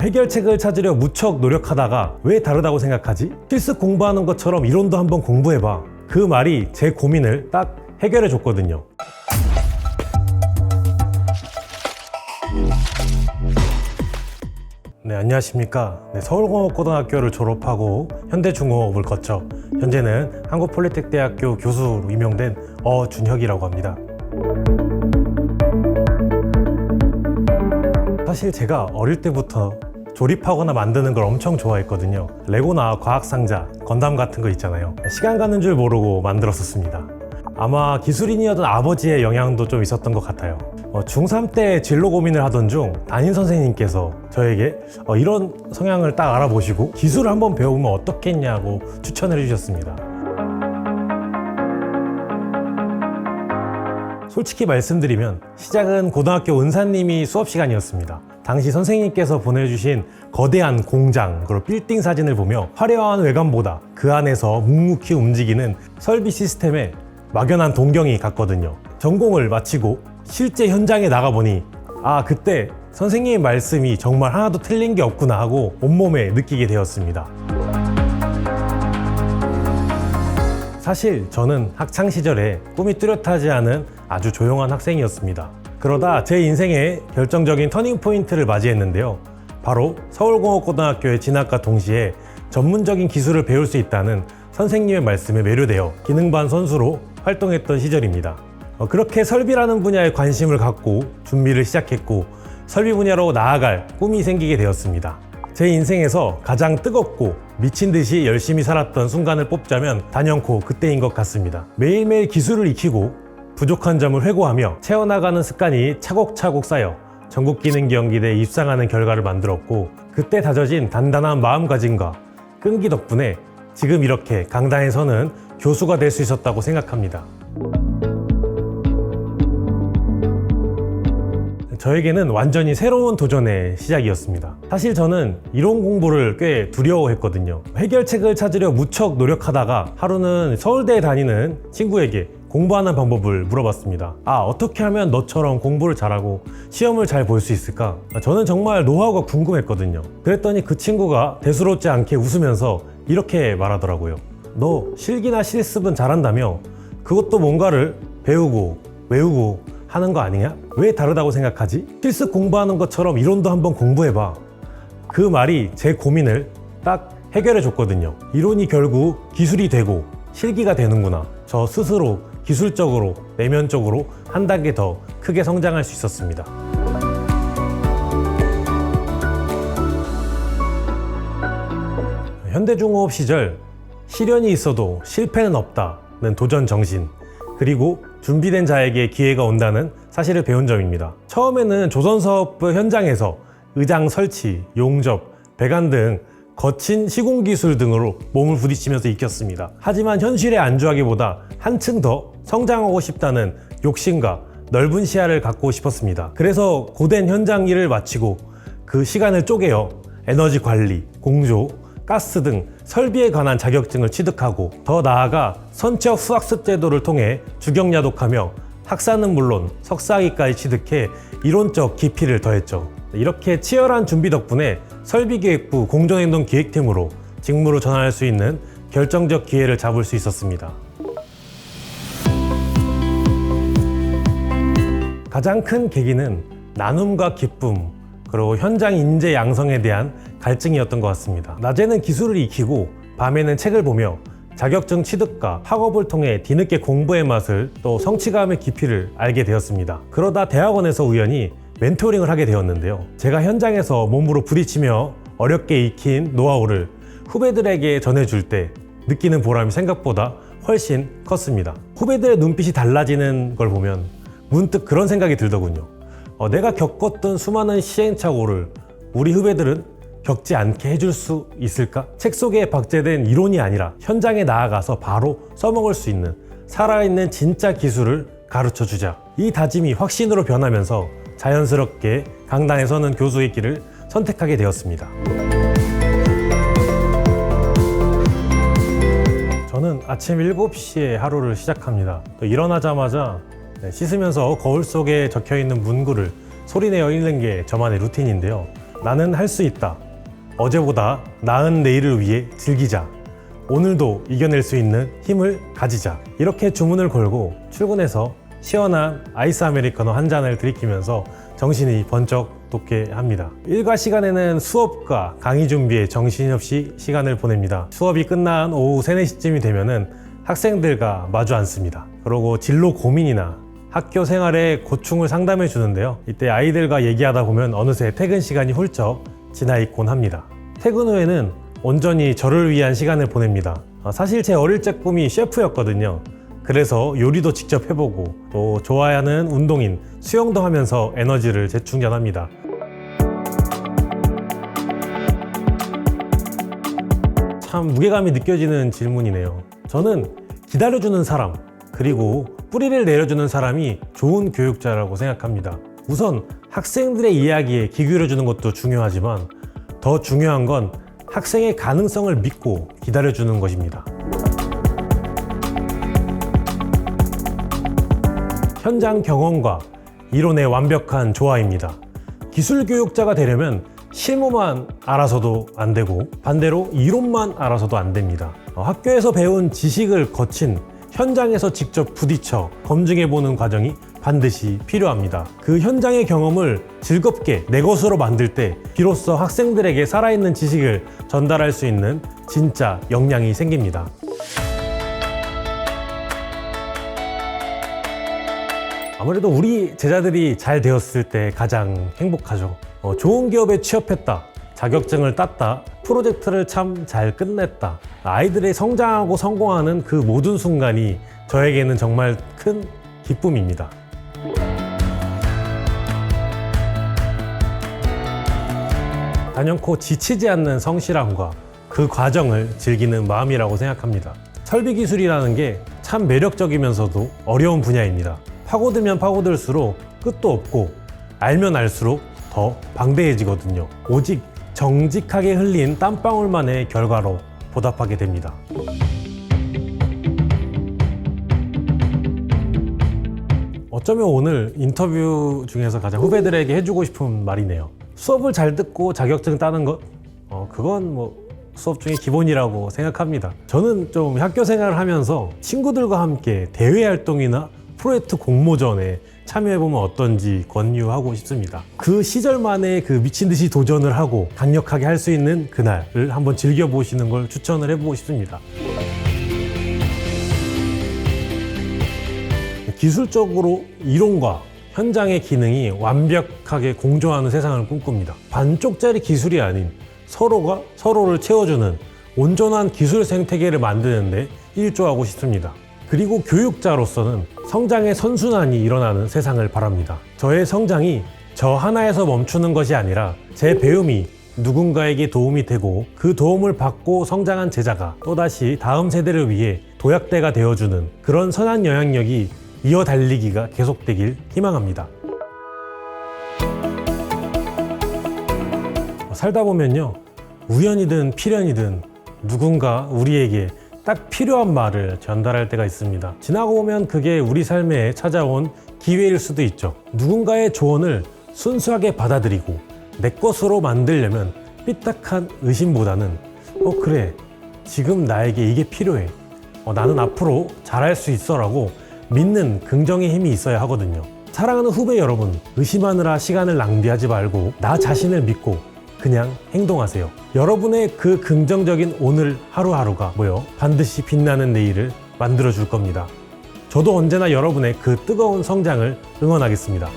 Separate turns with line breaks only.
해결책을 찾으려 무척 노력하다가 왜 다르다고 생각하지? 실습 공부하는 것처럼 이론도 한번 공부해봐. 그 말이 제 고민을 딱 해결해 줬거든요. 네, 안녕하십니까. 서울공업고등학교를 졸업하고 현대중공업을 거쳐 현재는 한국폴리텍대학교 교수로 임용된 어준혁이라고 합니다. 사실 제가 어릴 때부터 조립하거나 만드는 걸 엄청 좋아했거든요. 레고나 과학상자, 건담 같은 거 있잖아요. 시간 가는 줄 모르고 만들었었습니다. 아마 기술인이었던 아버지의 영향도 좀 있었던 것 같아요. 중3 때 진로 고민을 하던 중 담임 선생님께서 저에게 이런 성향을 딱 알아보시고 기술을 한번 배우면 어떻겠냐고 추천을 해주셨습니다. 솔직히 말씀드리면 시작은 고등학교 은사님이 수업 시간이었습니다. 당시 선생님께서 보내주신 거대한 공장, 그리고 빌딩 사진을 보며 화려한 외관보다 그 안에서 묵묵히 움직이는 설비 시스템에 막연한 동경이 갔거든요. 전공을 마치고 실제 현장에 나가보니 그때 선생님의 말씀이 정말 하나도 틀린 게 없구나 하고 온몸에 느끼게 되었습니다. 사실 저는 학창시절에 꿈이 뚜렷하지 않은 아주 조용한 학생이었습니다. 그러다 제 인생의 결정적인 터닝포인트를 맞이했는데요. 바로 서울공업고등학교에 진학과 동시에 전문적인 기술을 배울 수 있다는 선생님의 말씀에 매료되어 기능반 선수로 활동했던 시절입니다. 그렇게 설비라는 분야에 관심을 갖고 준비를 시작했고 설비 분야로 나아갈 꿈이 생기게 되었습니다. 제 인생에서 가장 뜨겁고 미친 듯이 열심히 살았던 순간을 뽑자면 단연코 그때인 것 같습니다. 매일매일 기술을 익히고 부족한 점을 회고하며 채워나가는 습관이 차곡차곡 쌓여 전국기능경기대에 입상하는 결과를 만들었고 그때 다져진 단단한 마음가짐과 끈기 덕분에 지금 이렇게 강단에 서는 교수가 될 수 있었다고 생각합니다. 저에게는 완전히 새로운 도전의 시작이었습니다. 사실 저는 이론 공부를 꽤 두려워했거든요. 해결책을 찾으려 무척 노력하다가 하루는 서울대에 다니는 친구에게 공부하는 방법을 물어봤습니다. 어떻게 하면 너처럼 공부를 잘하고 시험을 잘 볼 수 있을까? 저는 정말 노하우가 궁금했거든요. 그랬더니 그 친구가 대수롭지 않게 웃으면서 이렇게 말하더라고요. 너 실기나 실습은 잘한다며 그것도 뭔가를 배우고 외우고 하는 거 아니냐? 왜 다르다고 생각하지? 실습 공부하는 것처럼 이론도 한번 공부해봐. 그 말이 제 고민을 딱 해결해 줬거든요. 이론이 결국 기술이 되고 실기가 되는구나. 저 스스로 기술적으로, 내면적으로 한 단계 더 크게 성장할 수 있었습니다. 현대중공업 시절 시련이 있어도 실패는 없다는 도전 정신, 그리고 준비된 자에게 기회가 온다는 사실을 배운 점입니다. 처음에는 조선사업부 현장에서 의장 설치, 용접, 배관 등 거친 시공기술 등으로 몸을 부딪히면서 익혔습니다. 하지만 현실에 안주하기보다 한층 더 성장하고 싶다는 욕심과 넓은 시야를 갖고 싶었습니다. 그래서 고된 현장 일을 마치고 그 시간을 쪼개어 에너지 관리, 공조, 가스 등 설비에 관한 자격증을 취득하고 더 나아가 선취업 수학습 제도를 통해 주경야독하며 학사는 물론 석사학위까지 취득해 이론적 깊이를 더했죠. 이렇게 치열한 준비 덕분에 설비기획부 공정행동기획팀으로 직무로 전환할 수 있는 결정적 기회를 잡을 수 있었습니다. 가장 큰 계기는 나눔과 기쁨, 그리고 현장 인재 양성에 대한 갈증이었던 것 같습니다. 낮에는 기술을 익히고 밤에는 책을 보며 자격증 취득과 학업을 통해 뒤늦게 공부의 맛을 또 성취감의 깊이를 알게 되었습니다. 그러다 대학원에서 우연히 멘토링을 하게 되었는데요. 제가 현장에서 몸으로 부딪히며 어렵게 익힌 노하우를 후배들에게 전해줄 때 느끼는 보람이 생각보다 훨씬 컸습니다. 후배들의 눈빛이 달라지는 걸 보면 문득 그런 생각이 들더군요. 내가 겪었던 수많은 시행착오를 우리 후배들은 겪지 않게 해줄 수 있을까? 책 속에 박제된 이론이 아니라 현장에 나아가서 바로 써먹을 수 있는 살아있는 진짜 기술을 가르쳐주자. 이 다짐이 확신으로 변하면서 자연스럽게 강단에 서는 교수의 길을 선택하게 되었습니다. 저는 아침 7시에 하루를 시작합니다. 또 일어나자마자 씻으면서 거울 속에 적혀있는 문구를 소리내어 읽는 게 저만의 루틴인데요. 나는 할 수 있다. 어제보다 나은 내일을 위해 즐기자. 오늘도 이겨낼 수 있는 힘을 가지자. 이렇게 주문을 걸고 출근해서 시원한 아이스 아메리카노 한 잔을 들이키면서 정신이 번쩍 돋게 합니다. 일과 시간에는 수업과 강의 준비에 정신없이 시간을 보냅니다. 수업이 끝난 오후 3, 4시쯤이 되면은 학생들과 마주 앉습니다. 그러고 진로 고민이나 학교 생활의 고충을 상담해 주는데요. 이때 아이들과 얘기하다 보면 어느새 퇴근 시간이 훌쩍 지나 있곤 합니다. 퇴근 후에는 온전히 저를 위한 시간을 보냅니다. 사실 제 어릴 적 꿈이 셰프였거든요. 그래서 요리도 직접 해보고 또 좋아하는 운동인 수영도 하면서 에너지를 재충전합니다. 참 무게감이 느껴지는 질문이네요. 저는 기다려주는 사람, 그리고 뿌리를 내려주는 사람이 좋은 교육자라고 생각합니다. 우선 학생들의 이야기에 귀 기울여주는 것도 중요하지만 더 중요한 건 학생의 가능성을 믿고 기다려주는 것입니다. 현장 경험과 이론의 완벽한 조화입니다. 기술 교육자가 되려면 실무만 알아서도 안 되고 반대로 이론만 알아서도 안 됩니다. 학교에서 배운 지식을 거친 현장에서 직접 부딪혀 검증해보는 과정이 반드시 필요합니다. 그 현장의 경험을 즐겁게 내 것으로 만들 때 비로소 학생들에게 살아있는 지식을 전달할 수 있는 진짜 역량이 생깁니다. 아무래도 우리 제자들이 잘 되었을 때 가장 행복하죠. 좋은 기업에 취업했다, 자격증을 땄다, 프로젝트를 참 잘 끝냈다. 아이들이 성장하고 성공하는 그 모든 순간이 저에게는 정말 큰 기쁨입니다. 단연코 지치지 않는 성실함과 그 과정을 즐기는 마음이라고 생각합니다. 설비 기술이라는 게 참 매력적이면서도 어려운 분야입니다. 파고들면 파고들수록 끝도 없고 알면 알수록 더 방대해지거든요. 오직 정직하게 흘린 땀방울만의 결과로 보답하게 됩니다. 어쩌면 오늘 인터뷰 중에서 가장 후배들에게 해주고 싶은 말이네요. 수업을 잘 듣고 자격증 따는 것? 그건 뭐 수업 중에 기본이라고 생각합니다. 저는 좀 학교 생활을 하면서 친구들과 함께 대외 활동이나 프로젝트 공모전에 참여해보면 어떤지 권유하고 싶습니다. 그 시절만의 그 미친듯이 도전을 하고 강력하게 할 수 있는 그날을 한번 즐겨보시는 걸 추천을 해보고 싶습니다. 기술적으로 이론과 현장의 기능이 완벽하게 공존하는 세상을 꿈꿉니다. 반쪽짜리 기술이 아닌 서로가 서로를 채워주는 온전한 기술 생태계를 만드는 데 일조하고 싶습니다. 그리고 교육자로서는 성장의 선순환이 일어나는 세상을 바랍니다. 저의 성장이 저 하나에서 멈추는 것이 아니라 제 배움이 누군가에게 도움이 되고 그 도움을 받고 성장한 제자가 또다시 다음 세대를 위해 도약대가 되어주는 그런 선한 영향력이 이어 달리기가 계속되길 희망합니다. 살다 보면요, 우연이든 필연이든 누군가 우리에게 딱 필요한 말을 전달할 때가 있습니다. 지나고 보면 그게 우리 삶에 찾아온 기회일 수도 있죠. 누군가의 조언을 순수하게 받아들이고 내 것으로 만들려면 삐딱한 의심보다는 그래, 지금 나에게 이게 필요해, 나는 앞으로 잘할 수 있어 라고 믿는 긍정의 힘이 있어야 하거든요. 사랑하는 후배 여러분, 의심하느라 시간을 낭비하지 말고 나 자신을 믿고 그냥 행동하세요. 여러분의 그 긍정적인 오늘 하루하루가 모여 반드시 빛나는 내일을 만들어줄 겁니다. 저도 언제나 여러분의 그 뜨거운 성장을 응원하겠습니다.